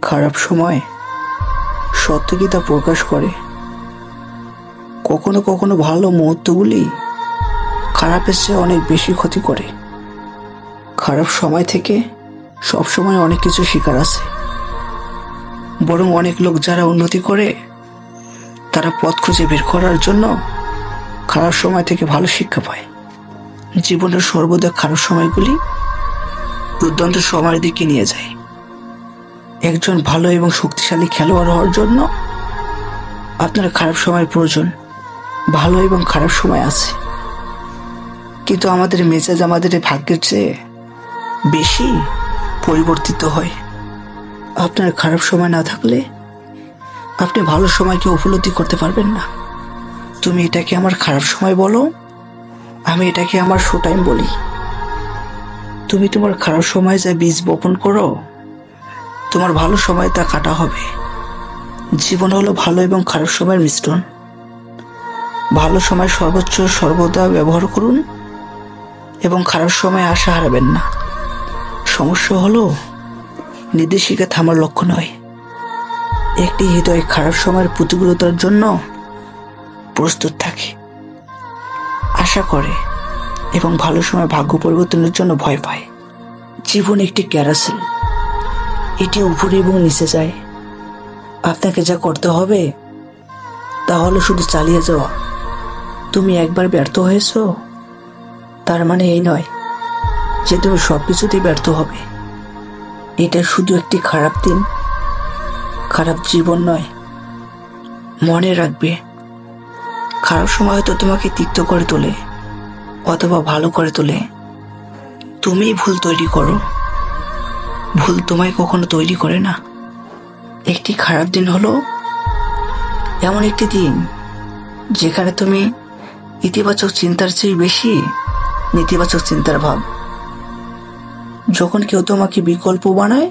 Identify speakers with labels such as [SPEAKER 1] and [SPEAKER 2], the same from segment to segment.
[SPEAKER 1] খারাপ সময় সত্য কি তা প্রকাশ করে। কখনো কখনো ভালো মুহূর্তগুলি খারাপের চেয়ে অনেক বেশি ক্ষতি করে। খারাপ সময় থেকে সবসময় অনেক কিছু শেখার আছে। বরং অনেক লোক যারা উন্নতি করে তারা পথ খুঁজে বের করার জন্য খারাপ সময় থেকে ভালো শিক্ষা পায়। জীবনের সর্বদা খারাপ সময়গুলি দুর্দান্ত সময়ের দিকে নিয়ে যায়। একজন ভালো এবং শক্তিশালী খেলোয়াড় হওয়ার জন্য আপনার খারাপ সময়ের প্রয়োজন। ভালো এবং খারাপ সময় আছে, কিন্তু আমাদের মেজাজ আমাদের ভাগ্যের চেয়ে বেশি পরিবর্তিত হয়। আপনার খারাপ সময় না থাকলে আপনি ভালো সময়কে উপলব্ধি করতে পারবেন না। তুমি এটাকে আমার খারাপ সময় বলো, আমি এটাকে আমার শো টাইম বলি। তুমি তোমার খারাপ সময়ে যা বীজ বপন করো, তোমার ভালো সময় তা কাটা হবে। জীবন হলো ভালো এবং খারাপ সময়ের মিশ্রণ। ভালো সময় সর্বোচ্চ সর্বদা ব্যবহার করুন এবং খারাপ সময় আশা হারাবেন না। সমস্যা হলো নির্দেশিকা থামার লক্ষ্য নয়। একটি হৃদয় খারাপ সময়ের প্রতিকূলতার জন্য প্রস্তুত থাকে, আশা করে এবং ভালো সময় ভাগ্য পরিবর্তনের জন্য ভয় পায়। জীবন একটি ক্যারাসেল, এটি উপরে এবং নিচে যায়। আপনাকে যা করতে হবে তা হলো শুধু চালিয়ে যাওয়া। তুমি একবার ব্যর্থ হয়েছ তার মানে এই নয় যে তুমি সবকিছুতেই ব্যর্থ হবে। এটা শুধু একটি খারাপ দিন, খারাপ জীবন নয়। মনে রাখবে, খারাপ সময় হয়তো তোমাকে তিক্ত করে তোলে অথবা ভালো করে তোলে। তুমি ভুল তৈরি করো, ভুল তোমায় কখনো তৈরি করে না। একটি খারাপ দিন হলো এমন একটি দিন যেখানে তুমি ইতিবাচক চিন্তার চেয়ে বেশি নেতিবাচক চিন্তার ভাব। যখন কেউ তোমাকে বিকল্প বানায়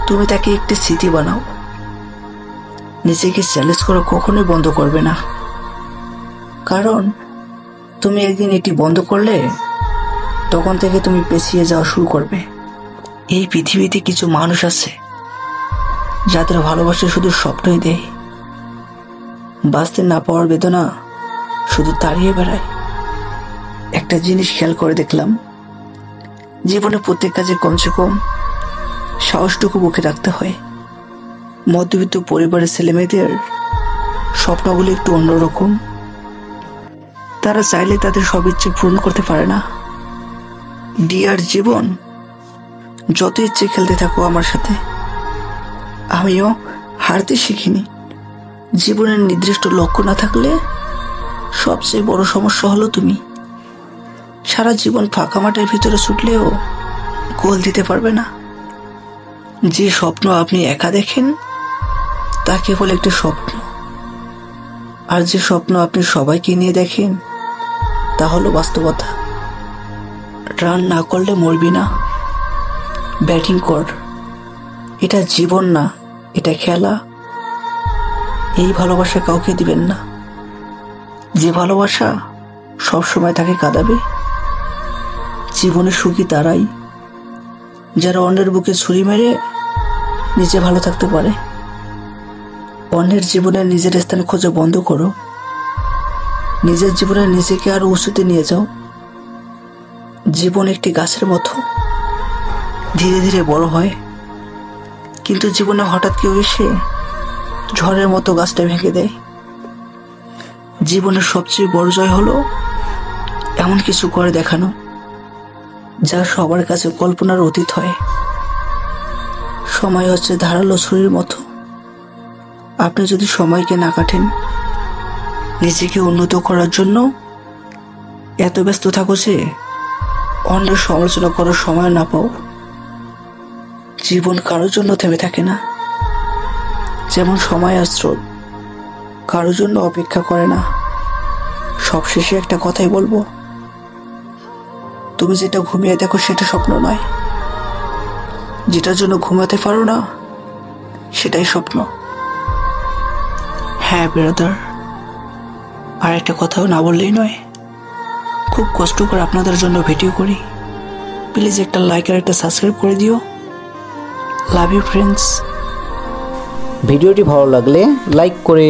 [SPEAKER 1] তুমি তাকে একটি স্মৃতি বানাও। নিজেকে চ্যালেঞ্জ করা কখনোই বন্ধ করবে না, কারণ তুমি একদিন এটি বন্ধ করলে তখন থেকে তুমি পেছিয়ে যাওয়া শুরু করবে। এই পৃথিবীতে কিছু মানুষ আছে যাদের ভালোবাসা শুধু স্বপ্নই দেয়, বাঁচতে না পাওয়ার বেদনা শুধু তাড়িয়ে বেড়ায়। একটা জিনিস খেয়াল করে দেখলাম, জীবনে প্রত্যেক কাজে কমসে কম সাহসটুকু বুকে রাখতে হয়। মধ্যবিত্ত পরিবারের ছেলেমেয়েদের স্বপ্নগুলো একটু অন্যরকম। তারা চাইলে তাদের সব ইচ্ছে পূরণ করতে পারে না। ডিয়ার জীবন, যত ইচ্ছে খেলতে থাকো আমার সাথে। আমিও হারতে শিখিনি। জীবনের নির্দিষ্ট লক্ষ্য না থাকলে সবচেয়ে বড় সমস্যা হলো তুমি। সারা জীবন ফাঁকা মাঠের ভিতরে ছুটলেও গোল দিতে পারবে না। যে স্বপ্ন আপনি একা দেখেন তা কেবল একটি স্বপ্ন, আর যে স্বপ্ন আপনি সবাইকে নিয়ে দেখেন তা হলো বাস্তবতা। রান না করলে মরবি না, ব্যাটিং কর। এটা জীবন না, এটা খেলা। এই ভালোবাসা কাউকে দিবেন না, যে ভালোবাসা সবসময় তাকে কাঁদাবে। জীবনে সুখী তারাই যারা অন্যের বুকে ছুরি মেরে নিজে ভালো থাকতে পারে। অন্যের জীবনে নিজের স্থান খোঁজা বন্ধ করো। নিজের জীবনে নিজেকে আরো উঁচুতে নিয়ে যাও। জীবন একটি গাছের মতো, ধীরে ধীরে বড় হয়, কিন্তু জীবনে হঠাৎ কেউ এসে ঝড়ের মতো গাছটা ভেঙে দেয়। জীবনের সবচেয়ে বড় জয় হলো এমন কিছু করে দেখানো যা সবার কাছে কল্পনার অতীত হয়। সময় হচ্ছে ধারালো ছুরির মতো। আপনি যদি সময়কে না কাটেন, নিজেকে উন্নত করার জন্য এত ব্যস্ত থাকো যে অন্যের সমালোচনা করার সময় না পাও। জীবন কারোর জন্য থেমে থাকে না। যেমন সময় আর স্রোত কারোর জন্য অপেক্ষা করে না। সবশেষে একটা কথাই বলবো, তুমি যেটা ঘুমিয়ে দেখো সেটা স্বপ্ন নয়, যেটার জন্য ঘুমাতে পারো না সেটাই স্বপ্ন। হ্যাঁ ব্রাদার, আর একটা কথাও না বললেই নয়। খুব কষ্ট করে আপনাদের জন্য ভিডিও করি। প্লিজ একটা লাইক আর একটা সাবস্ক্রাইব করে দিও। Love you friends.
[SPEAKER 2] ভিডিওটি ভালো লাগলে লাইক করে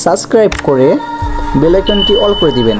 [SPEAKER 2] সাবস্ক্রাইব করে বেল আইকনটি অল করে দিবেন।